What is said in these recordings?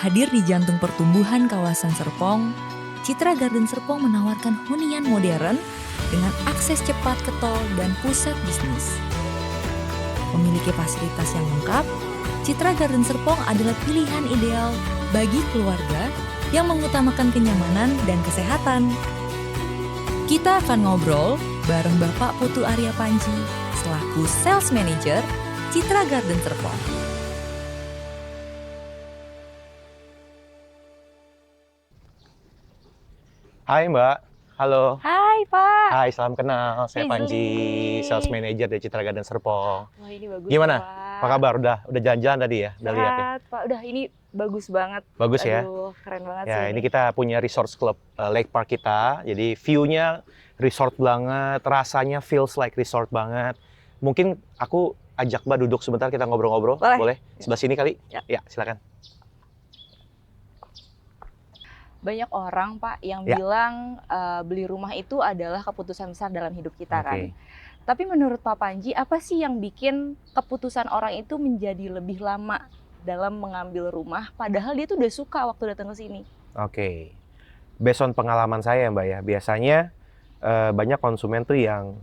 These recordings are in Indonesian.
Hadir di jantung pertumbuhan kawasan Serpong, Citra Garden Serpong menawarkan hunian modern dengan akses cepat ke tol dan pusat bisnis. Memiliki fasilitas yang lengkap, Citra Garden Serpong adalah pilihan ideal bagi keluarga yang mengutamakan kenyamanan dan kesehatan. Kita akan ngobrol bareng Bapak Putu Arya Panji selaku Sales Manager Citra Garden Serpong. Hai Mbak, halo. Hai Pak. Hai, salam kenal. Saya Panji, Rizly. Sales Manager dari Citra Garden Serpong. Wah ini bagus Gimana? Pak. Apa kabar? Udah jalan-jalan tadi ya? Udah lihat ya? Sehat, Pak. Udah ini bagus banget. Bagus ya? Aduh, keren banget Ya, sih. ini kita punya resort club Lake Park kita. Jadi view-nya resort banget, rasanya feels like resort banget. Mungkin aku ajak Mbak duduk sebentar kita ngobrol-ngobrol. Boleh. Sebelah sini kali? Ya. Ya, silakan. Banyak orang Pak yang Ya. bilang beli rumah itu adalah keputusan besar dalam hidup kita Oke. kan. Tapi menurut Pak Panji, apa sih yang bikin keputusan orang itu menjadi lebih lama dalam mengambil rumah, padahal dia tuh udah suka waktu datang ke sini? Oke. Based on pengalaman saya Mbak ya, biasanya banyak konsumen tuh yang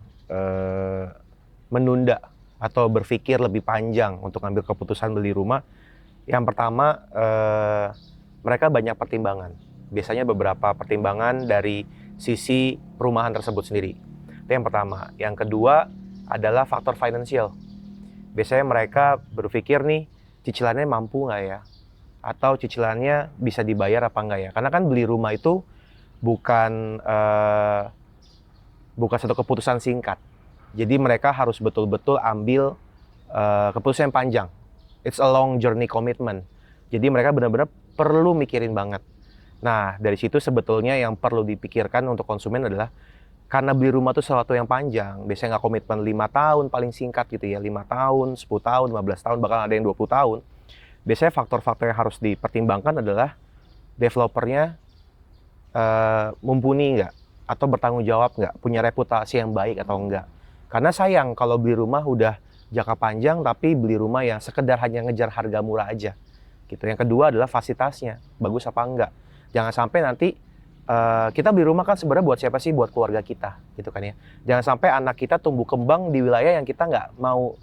menunda atau berpikir lebih panjang untuk ambil keputusan beli rumah. Yang pertama, mereka banyak pertimbangan. Biasanya beberapa pertimbangan dari sisi perumahan tersebut sendiri. Itu yang pertama. Yang kedua adalah faktor finansial. Biasanya mereka berpikir nih, cicilannya mampu nggak ya? Atau cicilannya bisa dibayar apa nggak ya? Karena kan beli rumah itu bukan satu keputusan singkat. Jadi mereka harus betul-betul ambil keputusan yang panjang. It's a long journey commitment. Jadi mereka benar-benar perlu mikirin banget. Nah, dari situ sebetulnya yang perlu dipikirkan untuk konsumen adalah karena beli rumah itu sesuatu yang panjang, biasanya nggak komitmen 5 tahun paling singkat gitu ya, 5 tahun, 10 tahun, 15 tahun, bahkan ada yang 20 tahun. Biasanya faktor-faktor yang harus dipertimbangkan adalah developernya mumpuni nggak, atau bertanggung jawab nggak, punya reputasi yang baik atau enggak. Karena sayang kalau beli rumah udah jangka panjang tapi beli rumah yang sekedar hanya ngejar harga murah aja. Gitu. Yang kedua adalah fasilitasnya, bagus apa enggak. Jangan sampai nanti kita beli rumah kan sebenarnya buat siapa sih? Buat keluarga kita, gitu kan ya. Jangan sampai anak kita tumbuh kembang di wilayah yang kita nggak mau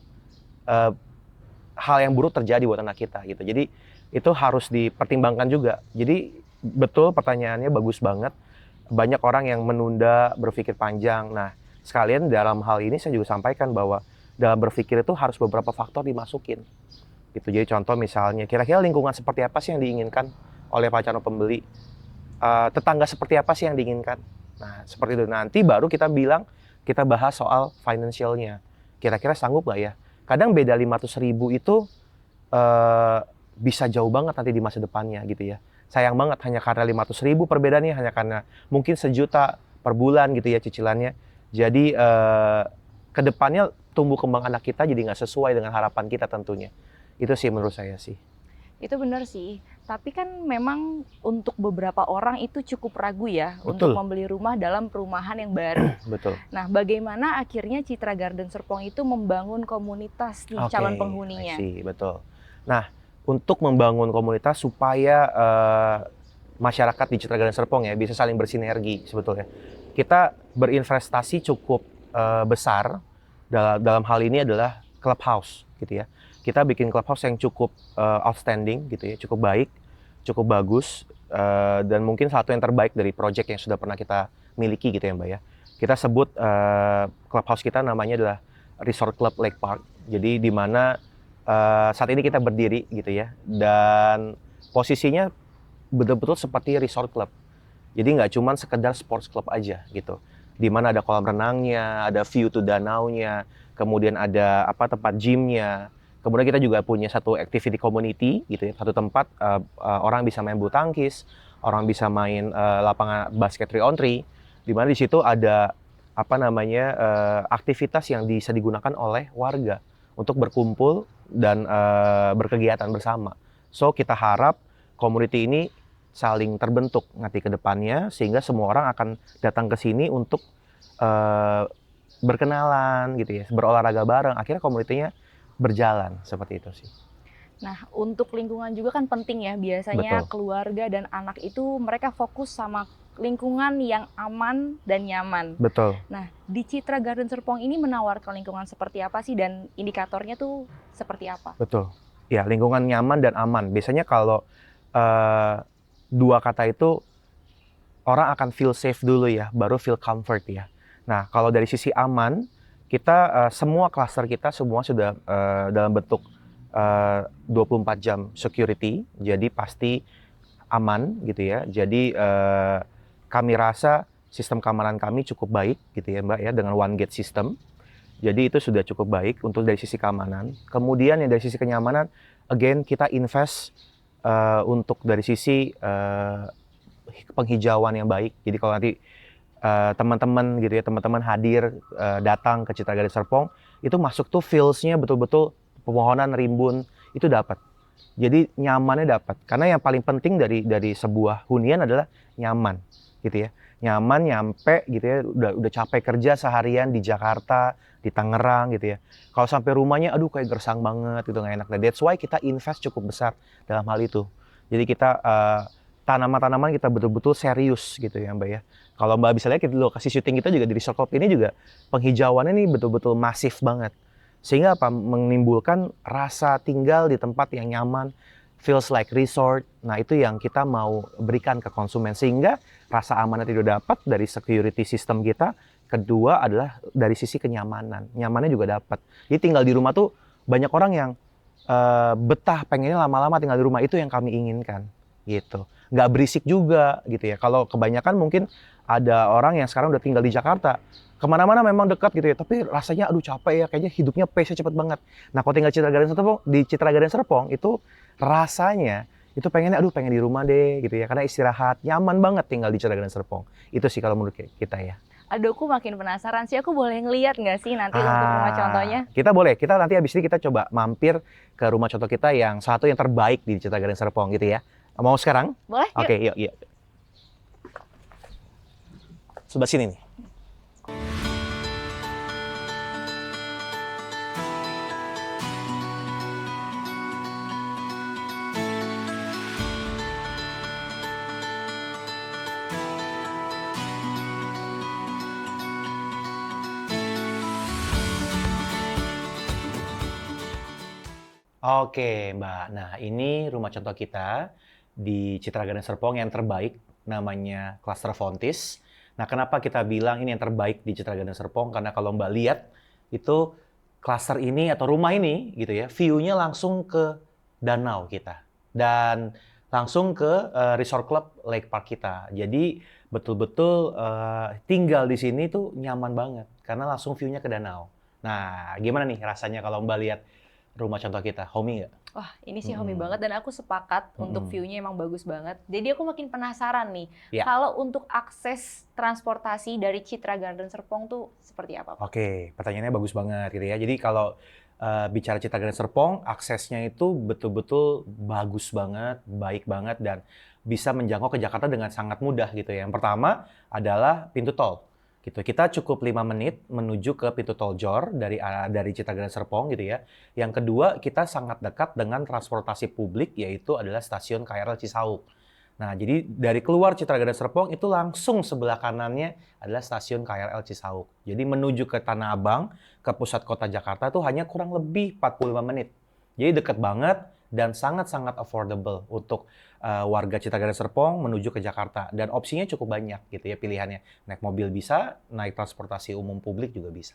hal yang buruk terjadi buat anak kita, gitu. Jadi itu harus dipertimbangkan juga. Jadi betul pertanyaannya bagus banget. Banyak orang yang menunda, berpikir panjang. Nah, sekalian dalam hal ini saya juga sampaikan bahwa dalam berpikir itu harus beberapa faktor dimasukin. Gitu. Jadi contoh misalnya, kira-kira lingkungan seperti apa sih yang diinginkan oleh calon pembeli? Tetangga seperti apa sih yang diinginkan? Nah, seperti itu. Nanti baru kita bahas soal financialnya. Kira-kira sanggup nggak ya? Kadang beda 500.000 itu bisa jauh banget nanti di masa depannya gitu ya. Sayang banget hanya karena 500.000 perbedaannya, hanya karena mungkin 1 juta per bulan gitu ya cicilannya. Jadi kedepannya tumbuh kembang anak kita jadi nggak sesuai dengan harapan kita tentunya. Itu sih menurut saya sih. Itu benar sih, tapi kan memang untuk beberapa orang itu cukup ragu ya Betul. untuk membeli rumah dalam perumahan yang baru. Betul. Nah, bagaimana akhirnya Citra Garden Serpong itu membangun komunitas nih Oke, calon penghuninya? I see, betul. Nah, untuk membangun komunitas supaya masyarakat di Citra Garden Serpong ya bisa saling bersinergi sebetulnya. Kita berinvestasi cukup besar dalam hal ini adalah clubhouse gitu ya. Kita bikin clubhouse yang cukup outstanding gitu ya, cukup baik, cukup bagus, dan mungkin satu yang terbaik dari project yang sudah pernah kita miliki gitu ya Mbak ya. Kita sebut clubhouse kita namanya adalah Resort Club Lake Park. Jadi di mana saat ini kita berdiri gitu ya, dan posisinya betul-betul seperti resort club. Jadi nggak cuma sekedar sports club aja gitu. Di mana ada kolam renangnya, ada view to danaunya, kemudian ada tempat gymnya. Kemudian kita juga punya satu activity community gitu ya, satu tempat orang bisa main bulu tangkis, orang bisa main lapangan basket 3-on-3, di mana di situ ada aktivitas yang bisa digunakan oleh warga untuk berkumpul dan berkegiatan bersama. So kita harap community ini saling terbentuk nanti ke depannya sehingga semua orang akan datang ke sini untuk berkenalan gitu ya, berolahraga bareng, akhirnya komunitinya berjalan seperti itu sih. Nah, untuk lingkungan juga kan penting ya. Biasanya Betul. keluarga dan anak itu mereka fokus sama lingkungan yang aman dan nyaman. Betul. Nah, di Citra Garden Serpong ini menawarkan lingkungan seperti apa sih dan indikatornya tuh seperti apa? Betul. Ya, lingkungan nyaman dan aman. Biasanya kalau eh, dua kata itu orang akan feel safe dulu ya, baru feel comfort ya. Nah, kalau dari sisi aman, kita semua klaster kita semua sudah dalam bentuk 24 jam security, jadi pasti aman gitu ya. Jadi kami rasa sistem keamanan kami cukup baik gitu ya Mbak ya, dengan one gate system. Jadi itu sudah cukup baik untuk dari sisi keamanan. Kemudian yang dari sisi kenyamanan, again kita invest untuk dari sisi penghijauan yang baik. Jadi kalau nanti teman-teman gitu ya, teman-teman hadir datang ke Citra Garden Serpong, itu masuk tuh feels-nya betul-betul pepohonan rimbun itu dapat. Jadi nyamannya dapat. Karena yang paling penting dari sebuah hunian adalah nyaman gitu ya. Nyaman nyampe gitu ya, udah capek kerja seharian di Jakarta, di Tangerang gitu ya. Kalau sampai rumahnya aduh kayak gersang banget gitu, nggak enak. Nah, that's why kita invest cukup besar dalam hal itu. Jadi kita tanaman-tanaman kita betul-betul serius gitu ya Mbak ya. Kalau Mbak bisa lihat di lokasi syuting kita juga di Resort Club ini juga penghijauannya ini betul-betul masif banget. Sehingga apa? Menimbulkan rasa tinggal di tempat yang nyaman, feels like resort. Nah, itu yang kita mau berikan ke konsumen. Sehingga rasa aman itu dapat dari security system kita. Kedua adalah dari sisi kenyamanan. Nyamannya juga dapat. Jadi tinggal di rumah tuh banyak orang yang betah pengennya lama-lama tinggal di rumah. Itu yang kami inginkan gitu. Nggak berisik juga gitu ya. Kalau kebanyakan mungkin ada orang yang sekarang udah tinggal di Jakarta, kemana-mana memang dekat gitu ya, tapi rasanya aduh capek ya, kayaknya hidupnya pace-nya cepet banget. Nah kalau tinggal Citra Garden Serpong, di Citra Garden Serpong itu rasanya itu pengennya aduh pengen di rumah deh gitu ya, karena istirahat, nyaman banget tinggal di Citra Garden Serpong. Itu sih kalau menurut kita ya. Aduh, aku makin penasaran sih. Aku boleh ngeliat nggak sih nanti untuk rumah contohnya? Kita boleh, kita nanti habis ini kita coba mampir ke rumah contoh kita yang satu yang terbaik di Citra Garden Serpong gitu ya. Mau sekarang? Boleh? Yuk. Oke, yuk. Sebelah sini nih. Oke, Mbak. Nah, ini rumah contoh kita di Citra Garden Serpong yang terbaik, namanya Cluster Fontis. Nah, kenapa kita bilang ini yang terbaik di Citra Garden Serpong? Karena kalau Mbak lihat, itu cluster ini atau rumah ini gitu ya, view-nya langsung ke danau kita. Dan langsung ke Resort Club Lake Park kita. Jadi, betul-betul tinggal di sini tuh nyaman banget. Karena langsung view-nya ke danau. Nah, gimana nih rasanya kalau Mbak lihat rumah contoh kita, homey nggak? Wah, ini sih homey banget dan aku sepakat untuk view-nya emang bagus banget. Jadi aku makin penasaran nih, kalau untuk akses transportasi dari Citra Garden Serpong tuh seperti apa, Pak? Oke, pertanyaannya bagus banget gitu ya. Jadi kalau bicara Citra Garden Serpong, aksesnya itu betul-betul bagus banget, baik banget, dan bisa menjangkau ke Jakarta dengan sangat mudah gitu ya. Yang pertama adalah pintu tol. Gitu. Kita cukup 5 menit menuju ke pintu tol Jor dari Citra Garden Serpong gitu ya. Yang kedua, kita sangat dekat dengan transportasi publik yaitu adalah stasiun KRL Cisauk. Nah, jadi dari keluar Citra Garden Serpong itu langsung sebelah kanannya adalah stasiun KRL Cisauk. Jadi menuju ke Tanah Abang, ke pusat kota Jakarta itu hanya kurang lebih 45 menit. Jadi dekat banget dan sangat-sangat affordable untuk warga Citra Garden Serpong menuju ke Jakarta. Dan opsinya cukup banyak gitu ya pilihannya. Naik mobil bisa, naik transportasi umum publik juga bisa.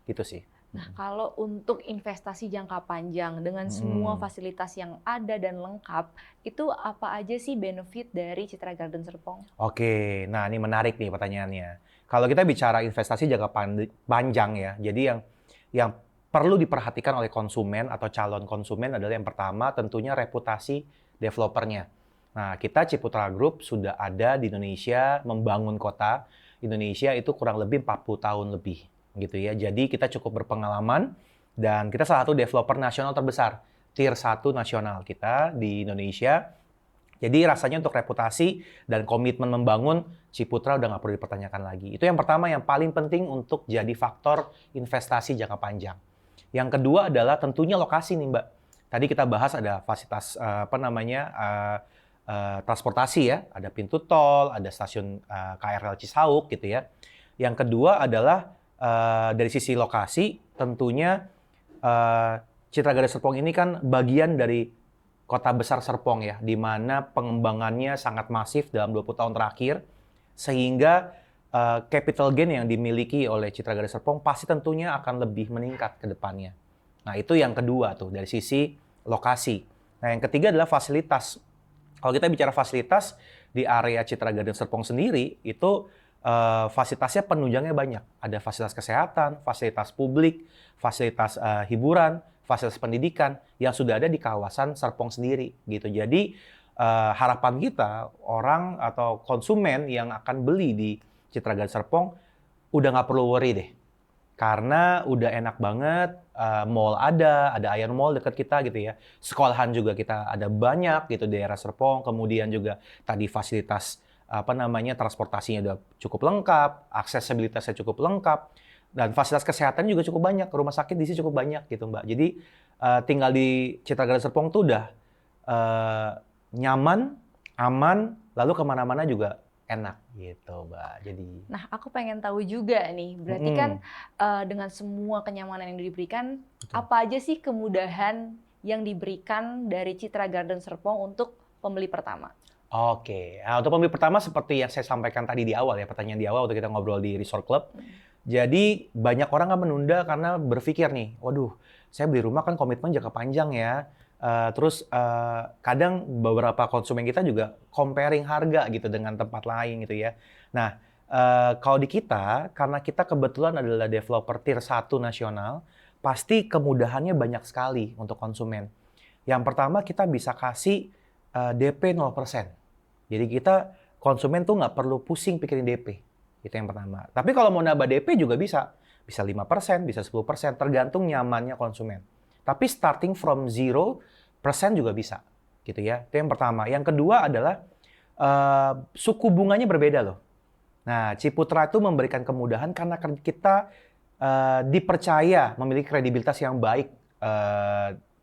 Gitu sih. Nah, kalau untuk investasi jangka panjang dengan semua fasilitas yang ada dan lengkap, itu apa aja sih benefit dari Citra Garden Serpong? Oke, nah ini menarik nih pertanyaannya. Kalau kita bicara investasi jangka panjang ya, jadi yang perlu diperhatikan oleh konsumen atau calon konsumen adalah yang pertama tentunya reputasi developernya. Nah, kita Ciputra Group sudah ada di Indonesia membangun kota Indonesia itu kurang lebih 40 tahun lebih gitu ya. Jadi kita cukup berpengalaman dan kita salah satu developer nasional terbesar, tier 1 nasional kita di Indonesia. Jadi rasanya untuk reputasi dan komitmen membangun Ciputra udah nggak perlu dipertanyakan lagi. Itu yang pertama yang paling penting untuk jadi faktor investasi jangka panjang. Yang kedua adalah tentunya lokasi nih Mbak. Tadi kita bahas ada fasilitas transportasi ya, ada pintu tol, ada stasiun KRL Cisauk gitu ya. Yang kedua adalah dari sisi lokasi, tentunya Citra Garden Serpong ini kan bagian dari kota besar Serpong ya, di mana pengembangannya sangat masif dalam 20 tahun terakhir, sehingga capital gain yang dimiliki oleh Citra Garden Serpong pasti tentunya akan lebih meningkat ke depannya. Nah, itu yang kedua tuh, dari sisi lokasi. Nah, yang ketiga adalah fasilitas. Kalau kita bicara fasilitas di area Citra Garden Serpong sendiri, itu fasilitasnya penunjangnya banyak. Ada fasilitas kesehatan, fasilitas publik, fasilitas hiburan, fasilitas pendidikan yang sudah ada di kawasan Serpong sendiri gitu. Jadi harapan kita orang atau konsumen yang akan beli di Citra Garden Serpong udah nggak perlu worry deh. Karena udah enak banget, mall ada Ion Mall dekat kita gitu ya. Sekolahan juga kita ada banyak gitu di daerah Serpong. Kemudian juga tadi fasilitas transportasinya udah cukup lengkap, aksesibilitasnya cukup lengkap, dan fasilitas kesehatan juga cukup banyak. Rumah sakit di sini cukup banyak gitu Mbak. Jadi tinggal di Citra Garden Serpong tuh udah nyaman, aman, lalu kemana-mana juga enak gitu Mbak. Jadi. Nah, aku pengen tahu juga nih, berarti kan dengan semua kenyamanan yang diberikan, Betul. apa aja sih kemudahan yang diberikan dari Citra Garden Serpong untuk pembeli pertama? Oke, nah, untuk pembeli pertama seperti yang saya sampaikan tadi di awal ya, pertanyaan di awal waktu kita ngobrol di Resort Club. Jadi banyak orang kan menunda karena berpikir nih, waduh, saya beli rumah kan komitmen jangka panjang ya. Terus kadang beberapa konsumen kita juga comparing harga gitu dengan tempat lain gitu ya. Nah, kalau di kita, karena kita kebetulan adalah developer tier 1 nasional, pasti kemudahannya banyak sekali untuk konsumen. Yang pertama, kita bisa kasih DP 0%. Jadi kita konsumen tuh nggak perlu pusing pikirin DP. Itu yang pertama. Tapi kalau mau nambah DP juga bisa. Bisa 5%, bisa 10%, tergantung nyamannya konsumen. Tapi starting from 0% juga bisa, gitu ya. Itu yang pertama. Yang kedua adalah suku bunganya berbeda loh. Nah, Ciputra itu memberikan kemudahan karena kita dipercaya memiliki kredibilitas yang baik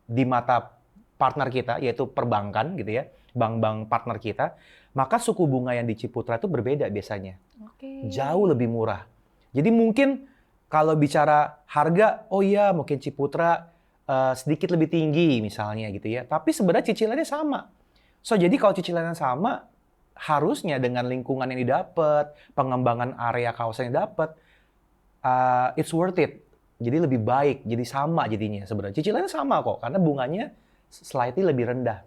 di mata partner kita, yaitu perbankan, gitu ya, bank-bank partner kita. Maka suku bunga yang di Ciputra itu berbeda biasanya. Oke. Jauh lebih murah. Jadi mungkin kalau bicara harga, oh iya mungkin Ciputra sedikit lebih tinggi misalnya gitu ya. Tapi sebenarnya cicilannya sama. So jadi kalau cicilannya sama, harusnya dengan lingkungan yang didapat, pengembangan area kawasan yang dapat, it's worth it. Jadi lebih baik, jadi sama jadinya sebenarnya. Cicilannya sama kok, karena bunganya slightly lebih rendah.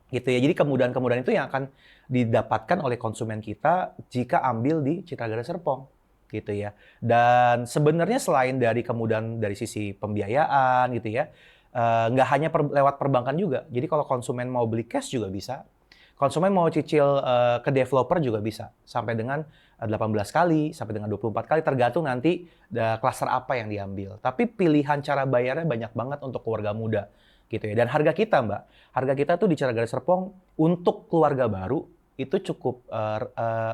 Gitu ya. Jadi kemudahan-kemudahan itu yang akan didapatkan oleh konsumen kita jika ambil di Citra Garden Serpong. Gitu ya. Dan sebenarnya selain dari kemudahan dari sisi pembiayaan gitu ya, nggak hanya lewat perbankan juga. Jadi kalau konsumen mau beli cash juga bisa. Konsumen mau cicil ke developer juga bisa. Sampai dengan 18 kali, sampai dengan 24 kali, tergantung nanti klaster apa yang diambil. Tapi pilihan cara bayarnya banyak banget untuk keluarga muda. Gitu ya. Dan harga kita Mbak, harga kita tuh di Citra Garden Serpong untuk keluarga baru itu cukup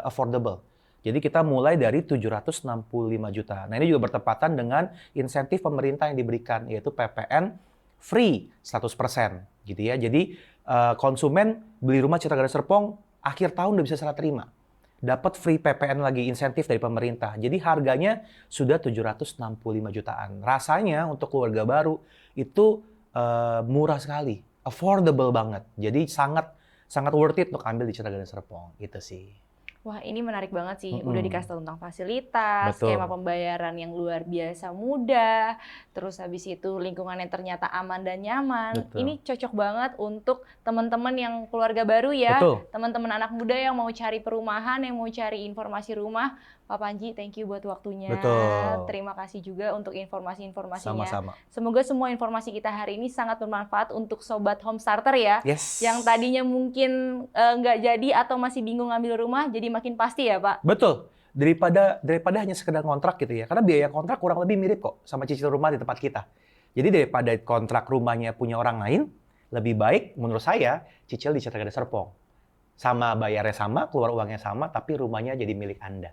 affordable. Jadi kita mulai dari 765 juta. Nah ini juga bertepatan dengan insentif pemerintah yang diberikan, yaitu PPN free 100% gitu ya. Jadi konsumen beli rumah Citra Garden Serpong akhir tahun udah bisa serah terima. Dapat free PPN lagi, insentif dari pemerintah. Jadi harganya sudah 765 jutaan. Rasanya untuk keluarga baru itu murah sekali, affordable banget. Jadi sangat worth it untuk ambil di Citra Garden Serpong, gitu sih. Wah, ini menarik banget sih. Udah dikasih tahu tentang fasilitas, Betul. skema pembayaran yang luar biasa mudah, terus habis itu lingkungan yang ternyata aman dan nyaman. Betul. Ini cocok banget untuk teman-teman yang keluarga baru ya, Betul. teman-teman anak muda yang mau cari perumahan, yang mau cari informasi rumah. Pak Panji, thank you buat waktunya. Betul. Terima kasih juga untuk informasi-informasinya. Sama-sama. Semoga semua informasi kita hari ini sangat bermanfaat untuk Sobat Home Starter ya. Yes. Yang tadinya mungkin nggak jadi atau masih bingung ngambil rumah, jadi makin pasti ya Pak? Betul. Daripada hanya sekedar kontrak gitu ya. Karena biaya kontrak kurang lebih mirip kok sama cicil rumah di tempat kita. Jadi daripada kontrak rumahnya punya orang lain, lebih baik menurut saya cicil di Citra Garden Serpong. Sama bayarnya sama, keluar uangnya sama, tapi rumahnya jadi milik Anda.